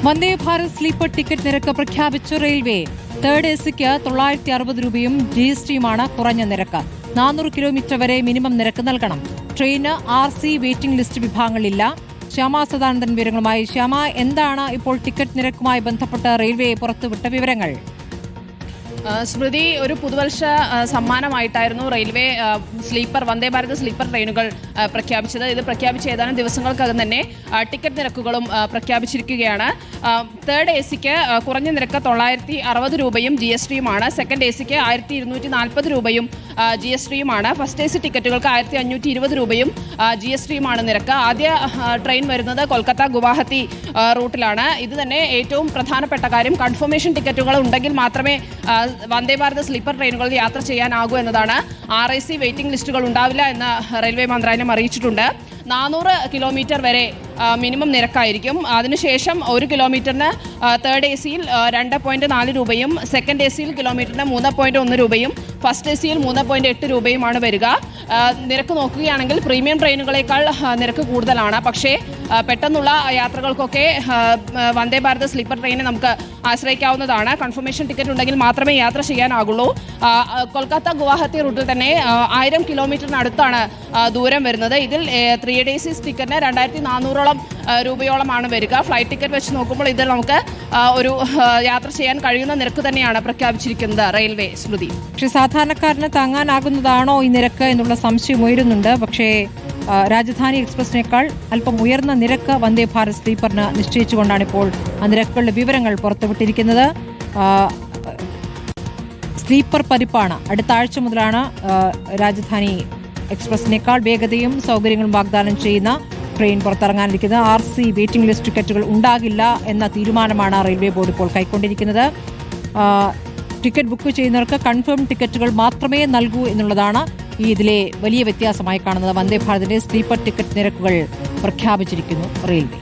Vande Bharat sleeper ticket നിരക്ക് പ്രഖ്യാപിച്ചു railway. Third എസിക്ക് 960 രൂപയും GSTയുമാണ് കുറഞ്ഞ നിരക്ക്. 400 കിലോമീറ്റർ വരെ മിനിമം നിരക്ക് നൽകണം. ട്രെയിന് RC വെയിറ്റിംഗ് ലിസ്റ്റ് വിഭാഗങ്ങളില്ല. ശ്യാമ സദാനന്ദൻ വിവരങ്ങളുമായി. ശ്യാമ, എന്താണ് ഇപ്പോൾ ടിക്കറ്റ് നിരക്കുമായി ബന്ധപ്പെട്ട് റെയിൽവേ പുറത്തുവിട്ട വിവരങ്ങൾ? സ്മൃതി, ഒരു പുതുവർഷ സമ്മാനമായിട്ടായിരുന്നു railway sleeper Vande Bharat sleeper ട്രെയിനുകൾ പ്രഖ്യാപിച്ചത്. ഇത് പ്രഖ്യാപിച്ച ഏതാനും ദിവസങ്ങൾക്കകം തന്നെ ടിക്കറ്റ് നിരക്കുകളും പ്രഖ്യാപിച്ചിരിക്കുകയാണ്. തേർഡ് എസിക്ക് കുറഞ്ഞ നിരക്ക് 960 രൂപയും GSTയുമാണ്. സെക്കൻഡ് എസിക്ക് 1240 രൂപയും GSTയുമാണ്. ഫസ്റ്റ് എസി ടിക്കറ്റുകൾക്ക് 1520 രൂപയും GSTയുമാണ് നിരക്ക്. ആദ്യ ട്രെയിൻ വരുന്നത് കൊൽക്കത്ത ഗുവാഹത്തി റൂട്ടിലാണ്. ഇത് തന്നെ ഏറ്റവും പ്രധാനപ്പെട്ട കാര്യം. കൺഫർമേഷൻ ടിക്കറ്റുകൾ ഉണ്ടെങ്കിൽ മാത്രമേ വന്ദേ ഭാരത് സ്ലീപ്പർ ട്രെയിനുകളിൽ യാത്ര ചെയ്യാനാകൂ എന്നതാണ്. RIC വെയിറ്റിംഗ് ലിസ്റ്റുകൾ ഉണ്ടാവില്ല എന്ന് റെയിൽവേ മന്ത്രാലയം അറിയിച്ചിട്ടുണ്ട്. 400 കിലോമീറ്റർ വരെ മിനിമം നിരക്കായിരിക്കും. അതിനുശേഷം 1 കിലോമീറ്ററിന് തേർഡ് എസിയിൽ 2.4 രൂപയും സെക്കൻഡ് എസിയിൽ കിലോമീറ്ററിന് 3.1 രൂപയും ഫസ്റ്റ് എസിയിൽ 3.8 രൂപയുമാണ് വരിക. നിരക്ക് നോക്കുകയാണെങ്കിൽ പ്രീമിയം ട്രെയിനുകളേക്കാൾ നിരക്ക് കൂടുതലാണ്. പക്ഷേ പെട്ടെന്നുള്ള യാത്രകൾക്കൊക്കെ വന്ദേ ഭാരത് സ്ലീപ്പർ ട്രെയിനെ നമുക്ക് ആശ്രയിക്കാവുന്നതാണ്. കൺഫർമേഷൻ ടിക്കറ്റ് ഉണ്ടെങ്കിൽ മാത്രമേ യാത്ര ചെയ്യാനാകുള്ളൂ. കൊൽക്കത്ത ഗുവാഹത്തി റൂട്ടിൽ തന്നെ 1000 കിലോമീറ്ററിനടുത്താണ് ദൂരം വരുന്നത്. ഇതിൽ 3 days ടിക്കറ്റിന് 2400 രൂപയോളമാണ് വരിക. ഫ്ലൈറ്റ് ടിക്കറ്റ് വെച്ച് നോക്കുമ്പോൾ ഇതിൽ നമുക്ക് ഒരു യാത്ര ചെയ്യാൻ കഴിയുന്ന നിരക്ക് തന്നെയാണ് പ്രഖ്യാപിച്ചിരിക്കുന്നത് റെയിൽവേ. സ്മൃതി, പക്ഷേ സാധാരണക്കാരന് താങ്ങാനാകുന്നതാണോ ഈ നിരക്ക് എന്നുള്ള സംശയം ഉയരുന്നുണ്ട്. പക്ഷേ രാജധാനി എക്സ്പ്രസിനേക്കാൾ അല്പം ഉയർന്ന നിരക്ക് വന്ദേ ഭാരത് സ്ലീപ്പറിന് നിശ്ചയിച്ചുകൊണ്ടാണ് ഇപ്പോൾ ആ നിരക്കുകളുടെ വിവരങ്ങൾ പുറത്തുവിട്ടിരിക്കുന്നത്. സ്ലീപ്പർ പതിപ്പാണ്. അടുത്ത ആഴ്ച മുതലാണ് രാജധാനി എക്സ്പ്രസിനേക്കാൾ വേഗതയും സൗകര്യങ്ങളും വാഗ്ദാനം ചെയ്യുന്ന ട്രെയിൻ പുറത്തിറങ്ങാനിരിക്കുന്നത്. RC വെയിറ്റിംഗ് ലിസ്റ്റ് ടിക്കറ്റുകൾ ഉണ്ടാകില്ല എന്ന തീരുമാനമാണ് റെയിൽവേ ബോർഡ് ഇപ്പോൾ കൈക്കൊണ്ടിരിക്കുന്നത്. ടിക്കറ്റ് ബുക്ക് ചെയ്യുന്നവർക്ക് കൺഫേം ടിക്കറ്റുകൾ മാത്രമേ നൽകൂ എന്നുള്ളതാണ് ഇതിലെ വലിയ വ്യത്യാസമായി കാണുന്നത്. വന്ദേ ഭാരതിന്റെ സ്ലീപ്പർ ടിക്കറ്റ് നിരക്കുകൾ പ്രഖ്യാപിച്ചിരിക്കുന്നു റെയിൽവേ.